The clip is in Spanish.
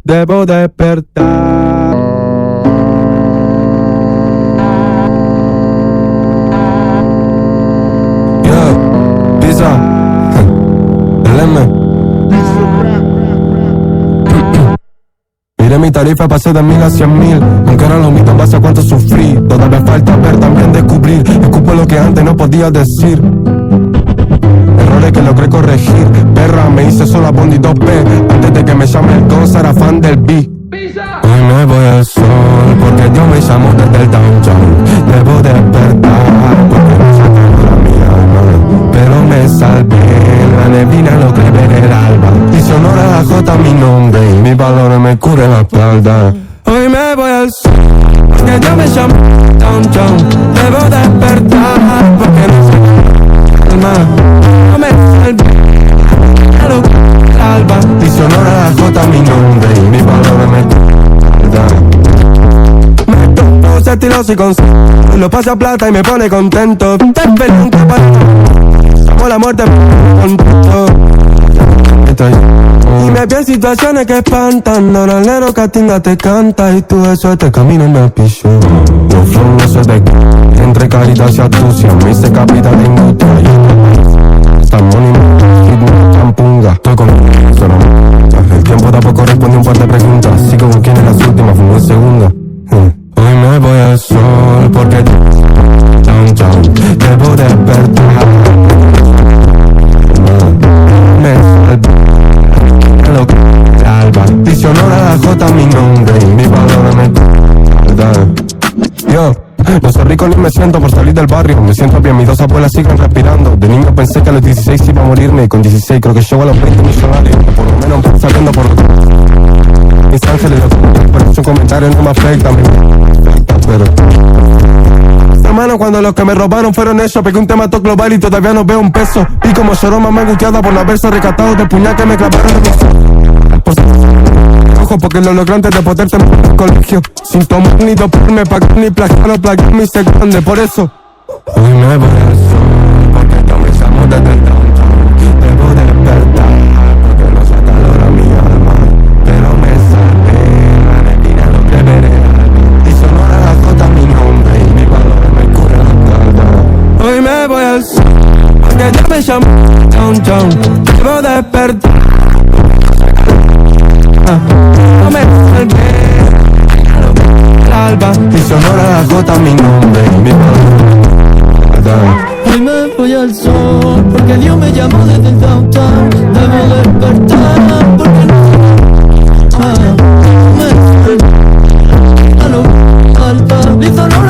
debo despertar. Yeah, pizza, el M. Miré mi tarifa, pasé de 1000 a 100.000. Aunque era lo mismo en base a cuánto sufrí. Todavía falta ver, también descubrir. Escupo lo que antes no podía decir. Errores que logré corregir. Perra, me hice sola Bondi 2P. Antes de que me llame el Gonza, era fan del B. Hoy me voy al sol, porque yo me llamo desde el downtown. Debo despertar, porque no sacaron la mi alma. Pero me salvé, la neblina logré ver el alba. Y sonora la J mi nombre, y mis valores me cubren la espalda. Hoy me voy al sol, porque yo me llamo downtown. Debo despertar, porque no sacaron la no me salvé, la logré ver el alba. Y sonora la J mi nombre, y mis valores me estiloso y consigo. Lo paso a plata y me pone contento. Te espero un como la muerte contento. Y me vi en situaciones que espantan. Ahora el negro Catinga te canta. Y tú eso este camino me piso. Yo flow no sé de qué. Entre caritas y astucia me hice capital de industria. Estamos ni campunga. Estoy con el tiempo tampoco responde un par de preguntas. Así como quién es las últimas, fue muy segunda. Hoy me voy al sol porque downtown debo despertar. Me salvé lo que alba. Y sonora la J mi nombre y mi valor me yo no soy rico ni me siento por salir del barrio. Me siento bien, mis dos abuelas siguen respirando. De niño pensé que a los 16 iba a morirme. Y con 16 creo que llego a los 20 millonarios. Por lo menos empiezo saliendo por mis ángeles. Pero su comentario no me afecta, pero hermano, cuando los que me robaron fueron ellos. Pegué un tema todo global y todavía no veo un peso. Y como lloró mamá angustiada por no haberse rescatado del puñal que me clavaron en mi ojo, porque lo logré antes de poder tener el colegio. Sin tomar ni doparme, pagar ni plagiar o plagiar mi grande. Por eso hoy me voy al sol, porque yo me llamo desde el downtown. Debo despertar, porque no se calora mi alma. Pero me salvé, la neblina lo que veré. Y sonora la J mi nombre y mi valor me cura la espalda. Hoy me voy al sol, porque yo me llamo downtown. Debo despertar. No me salvé, el alba. Y sonora la J mi nombre y mi valor. Hoy me voy al sol, porque Dios me llamó desde el downtown. Debo despertar, porque no me salvé, alba. Y sonora